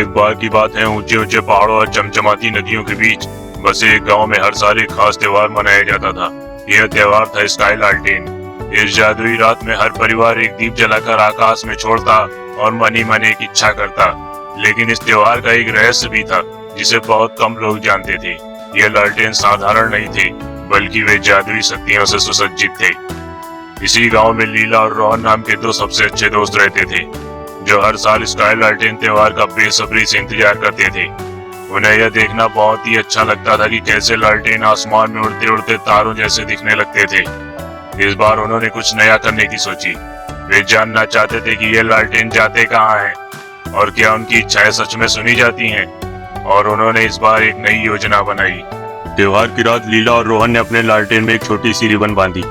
एक बार की बात है, ऊंचे ऊंचे पहाड़ों और चमचमाती नदियों के बीच बसे एक गांव में हर साल एक खास त्योहार मनाया जाता था। यह त्योहार था स्काई लालटेन। इस जादुई रात में हर परिवार एक दीप जलाकर आकाश में छोड़ता और मन ही मन एक इच्छा करता। लेकिन इस त्योहार का एक रहस्य भी था जिसे बहुत कम लोग जानते थे। यह लालटेन साधारण नहीं थे, बल्कि वे जादुई शक्तियों से सुसज्जित थे। इसी गांव में लीला और रोहन नाम के दो सबसे अच्छे दोस्त रहते थे, जो हर साल स्काई लालटेन त्योहार का बेसब्री से इंतजार करते थे। उन्हें यह देखना बहुत ही अच्छा लगता था कि कैसे लालटेन आसमान में उड़ते उड़ते तारों जैसे दिखने लगते थे। इस बार उन्होंने कुछ नया करने की सोची। वे जानना चाहते थे कि ये लालटेन जाते कहाँ हैं और क्या उनकी इच्छाएं सच में सुनी जाती हैं। और उन्होंने इस बार एक नई योजना बनाई। त्योहार की रात लीला और रोहन ने अपने लालटेन में एक छोटी सी रिबन बांधी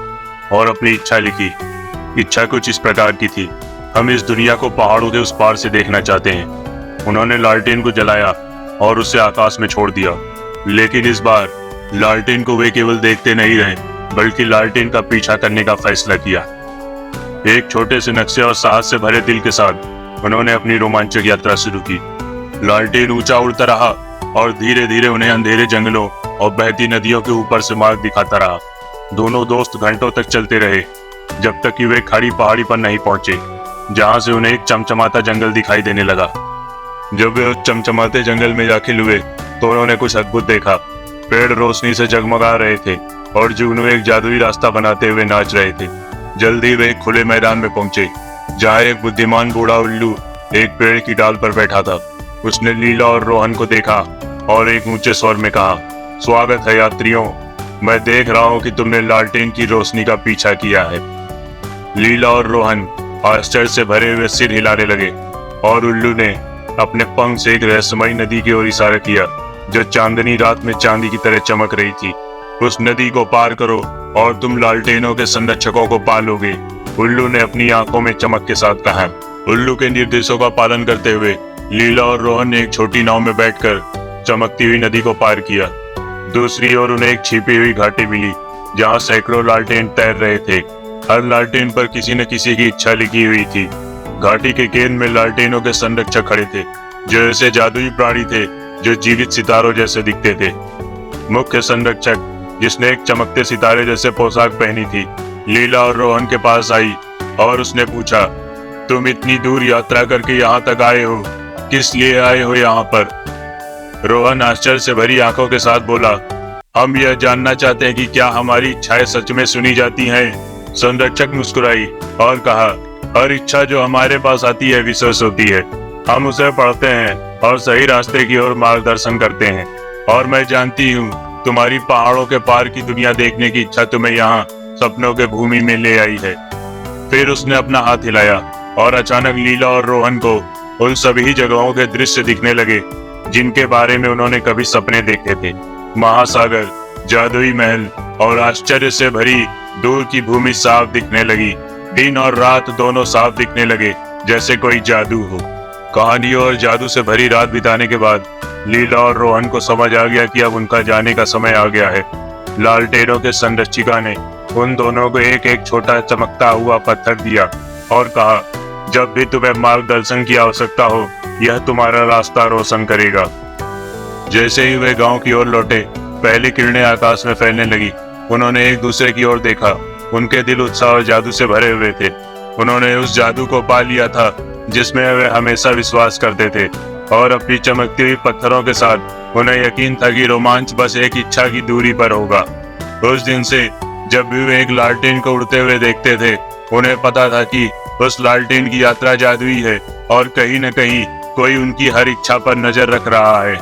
और अपनी इच्छा लिखी। इच्छा कुछ इस प्रकार की थी, हम इस दुनिया को पहाड़ों के उस पार से देखना चाहते हैं। उन्होंने लालटेन को जलाया और उसे आकाश में छोड़ दिया। लेकिन इस बार लालटेन को वे केवल देखते नहीं रहे, बल्कि लालटेन का पीछा करने का फैसला किया। एक छोटे से नक्शे और साहस से भरे दिल के साथ उन्होंने अपनी रोमांचक यात्रा शुरू की। लालटेन ऊंचा उड़ता रहा और धीरे धीरे उन्हें अंधेरे जंगलों और बहती नदियों के ऊपर से मार्ग दिखाता रहा। दोनों दोस्त घंटों तक चलते रहे, जब तक कि वे खड़ी पहाड़ी पर नहीं पहुंचे, जहां से उन्हें एक चमचमाता जंगल दिखाई देने लगा। जब वे उस चमचमाते जंगल में दाखिल हुए तो उन्होंने कुछ अद्भुत देखा। पेड़ रोशनी से जगमगा रहे थे और जुगनू एक जादुई रास्ता बनाते हुए नाच रहे थे। जल्दी वे एक खुले मैदान में पहुंचे, जहां एक बुद्धिमान बूढ़ा उल्लू एक पेड़ की डाल पर बैठा था। उसने लीला और रोहन को देखा और एक ऊंचे स्वर में कहा, स्वागत है यात्रियों, मैं देख रहा हूं कि तुमने लालटेन की रोशनी का पीछा किया है। लीला और रोहन आश्चर्य से भरे हुए सिर हिलाने लगे और उल्लू ने अपने पंख से एक रहस्यमयी नदी की ओर इशारा किया, जो चांदनी रात में चांदी की तरह चमक रही थी। उस नदी को पार करो और तुम लालटेनों के संरक्षकों को पालोगे, उल्लू ने अपनी आंखों में चमक के साथ कहा। उल्लू के निर्देशों का पालन करते हुए लीला और रोहन ने एक छोटी नाव में बैठकर चमकती हुई नदी को पार किया। दूसरी ओर उन्हें एक छिपी हुई घाटी मिली, जहां सैकड़ों लालटेन तैर रहे थे। हर लालटेन पर किसी न किसी की इच्छा लिखी हुई थी। घाटी के केंद्र में लालटेनों के संरक्षक खड़े थे, जो ऐसे जादुई प्राणी थे जो जीवित सितारों जैसे दिखते थे। मुख्य संरक्षक, जिसने एक चमकते सितारे जैसे पोशाक पहनी थी, लीला और रोहन के पास आई और उसने पूछा, तुम इतनी दूर यात्रा करके यहाँ तक आए हो, किस लिए आए हो यहाँ पर? रोहन आश्चर्य से भरी आंखों के साथ बोला, हम यह जानना चाहते हैं कि क्या हमारी इच्छाएं सच में सुनी जाती हैं। संरक्षक मुस्कुराई और कहा, हर इच्छा जो हमारे पास आती है विशेष होती है। हम उसे पढ़ते हैं और सही रास्ते की ओर मार्गदर्शन करते हैं। और मैं जानती हूँ तुम्हारी पहाड़ों के पार की दुनिया देखने की इच्छा तुम्हें यहाँ सपनों के भूमि में ले आई है। फिर उसने अपना हाथ हिलाया और अचानक लीला और रोहन को उन सभी जगहों के दृश्य दिखने लगे जिनके बारे में उन्होंने कभी सपने देखे थे। महासागर, जादुई महल और आश्चर्य से भरी दूर की भूमि साफ दिखने लगी। दिन और रात दोनों साफ दिखने लगे, जैसे कोई जादू हो। कहानियों और जादू से भरी रात बिताने के बाद लीला और रोहन को समझ आ गया कि अब उनका जाने का समय आ गया है। लालटेनों के संरक्षिका ने उन दोनों को एक एक छोटा चमकता हुआ पत्थर दिया और कहा, जब भी तुम्हें मार्गदर्शन की आवश्यकता हो, यह तुम्हारा रास्ता रोशन करेगा। जैसे ही वे गांव की ओर लौटे, पहली किरणें आकाश में फैलने लगी। उन्होंने एक दूसरे की ओर देखा। उनके दिल उत्साह और जादू से भरे हुए थे। उन्होंने उस जादू को पा लिया था जिसमें वे हमेशा विश्वास करते थे, और अपनी चमकती हुई पत्थरों के साथ उन्हें यकीन था कि रोमांच बस एक इच्छा की दूरी पर होगा। उस दिन से जब भी वे एक लालटेन को उड़ते हुए देखते थे, उन्हें पता था कि उस लालटेन की यात्रा जादुई है और कहीं न कहीं कोई उनकी हर इच्छा पर नजर रख रहा है।